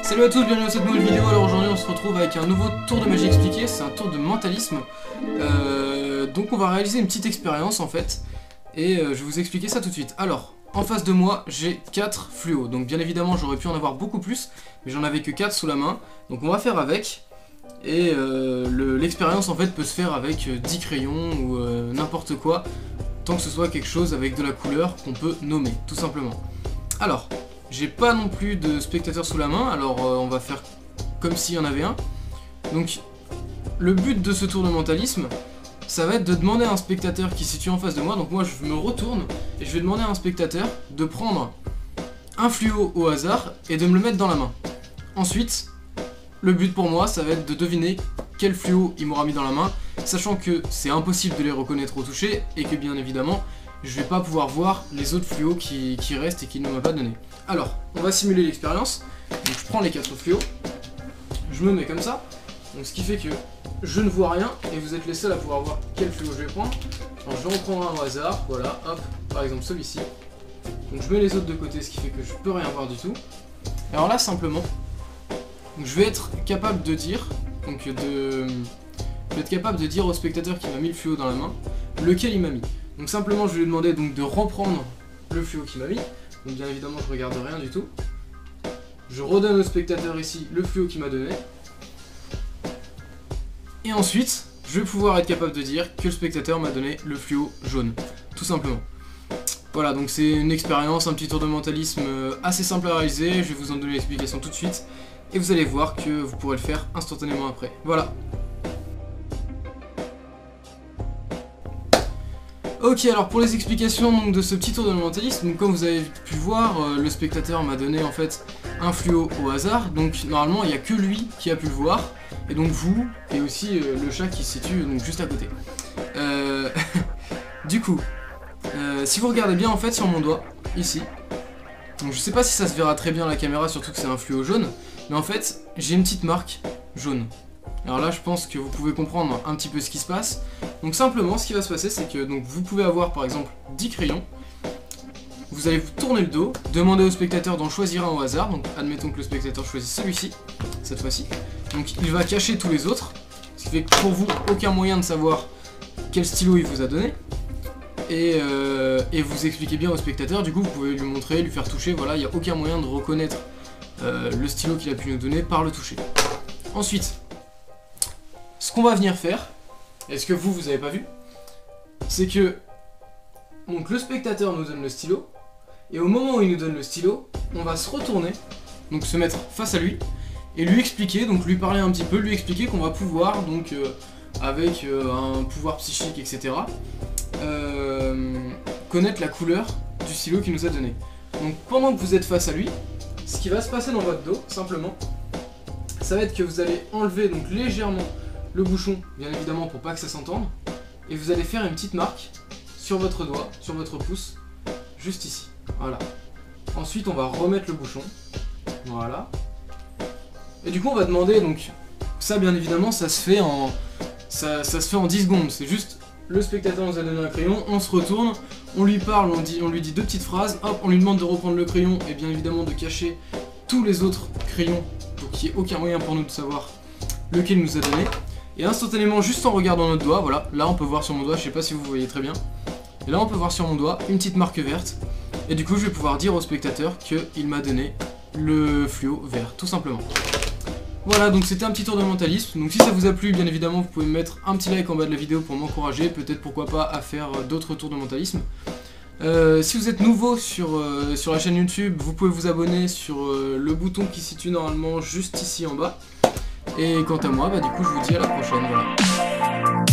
Salut à tous, bienvenue dans cette nouvelle vidéo. Alors aujourd'hui on se retrouve avec un nouveau tour de magie expliqué, c'est un tour de mentalisme. Donc on va réaliser une petite expérience en fait, et je vais vous expliquer ça tout de suite. Alors, en face de moi j'ai 4 fluos, donc bien évidemment j'aurais pu en avoir beaucoup plus, mais j'en avais que 4 sous la main. Donc on va faire avec, et l'expérience en fait peut se faire avec 10 crayons ou n'importe quoi, tant que ce soit quelque chose avec de la couleur qu'on peut nommer, tout simplement. Alors, j'ai pas non plus de spectateurs sous la main, alors on va faire comme s'il y en avait un. Donc, le but de ce tour de mentalisme, ça va être de demander à un spectateur qui se situe en face de moi. Donc moi, je me retourne et je vais demander à un spectateur de prendre un fluo au hasard et de me le mettre dans la main. Ensuite, le but pour moi, ça va être de deviner quel fluo il m'aura mis dans la main, sachant que c'est impossible de les reconnaître au toucher et que bien évidemment, je vais pas pouvoir voir les autres fluos qui restent et qu'il ne m'a pas donné. Alors, on va simuler l'expérience. Donc je prends les 4 fluos, je me mets comme ça, donc ce qui fait que je ne vois rien et vous êtes les seuls à pouvoir voir quel fluo je vais prendre. Alors je vais en prendre un au hasard, voilà, hop, par exemple celui-ci. Donc je mets les autres de côté, ce qui fait que je peux rien voir du tout. Alors là simplement, donc je vais être capable de dire, au spectateur qui m'a mis le fluo dans la main, lequel il m'a mis. Donc simplement je vais lui demander donc de reprendre le fluo qu'il m'a mis. Donc bien évidemment je regarde rien du tout. Je redonne au spectateur ici le fluo qu'il m'a donné. Et ensuite je vais pouvoir être capable de dire que le spectateur m'a donné le fluo jaune. Tout simplement. Voilà, donc c'est une expérience, un petit tour de mentalisme assez simple à réaliser. Je vais vous en donner l'explication tout de suite. Et vous allez voir que vous pourrez le faire instantanément après. Voilà. Ok, alors pour les explications donc, de ce petit tour de mentalisme, donc, comme vous avez pu voir, le spectateur m'a donné en fait un fluo au hasard, donc normalement il n'y a que lui qui a pu le voir, et donc vous, et aussi le chat qui se situe donc, juste à côté. Du coup, si vous regardez bien en fait sur mon doigt, ici, donc je sais pas si ça se verra très bien à la caméra, surtout que c'est un fluo jaune, mais en fait j'ai une petite marque jaune. Alors là je pense que vous pouvez comprendre un petit peu ce qui se passe. Donc simplement ce qui va se passer c'est que donc, vous pouvez avoir par exemple 10 crayons. Vous allez vous tourner le dos, demander au spectateur d'en choisir un au hasard. Donc admettons que le spectateur choisisse celui-ci, cette fois-ci. Donc il va cacher tous les autres. Ce qui fait que pour vous, aucun moyen de savoir quel stylo il vous a donné. Et vous expliquez bien au spectateur, du coup vous pouvez lui montrer, lui faire toucher, voilà, il n'y a aucun moyen de reconnaître le stylo qu'il a pu nous donner par le toucher. Ensuite, ce qu'on va venir faire, et ce que vous avez pas vu, c'est que donc le spectateur nous donne le stylo, et au moment où il nous donne le stylo, on va se retourner, donc se mettre face à lui, et lui expliquer, donc lui parler un petit peu, lui expliquer qu'on va pouvoir, donc avec un pouvoir psychique, etc., connaître la couleur du stylo qu'il nous a donné. Donc pendant que vous êtes face à lui, ce qui va se passer dans votre dos, simplement, ça va être que vous allez enlever donc légèrement le bouchon, bien évidemment pour pas que ça s'entende, et vous allez faire une petite marque sur votre doigt, sur votre pouce, juste ici, voilà. Ensuite on va remettre le bouchon, voilà. Et du coup on va demander, donc ça bien évidemment ça se fait en 10 secondes, c'est juste le spectateur nous a donné un crayon, on se retourne, on lui parle, on lui dit 2 petites phrases, hop, on lui demande de reprendre le crayon et bien évidemment de cacher tous les autres crayons pour qu'il n'y ait aucun moyen pour nous de savoir lequel il nous a donné. Et instantanément, juste en regardant notre doigt, voilà, là on peut voir sur mon doigt, je sais pas si vous voyez très bien, et là on peut voir sur mon doigt une petite marque verte, et du coup je vais pouvoir dire au spectateur qu'il m'a donné le fluo vert, tout simplement. Voilà, donc c'était un petit tour de mentalisme, donc si ça vous a plu, bien évidemment vous pouvez me mettre un petit like en bas de la vidéo pour m'encourager, peut-être pourquoi pas à faire d'autres tours de mentalisme. Si vous êtes nouveau sur la chaîne YouTube, vous pouvez vous abonner sur le bouton qui se situe normalement juste ici en bas. Et quant à moi, bah du coup je vous dis à la prochaine, voilà.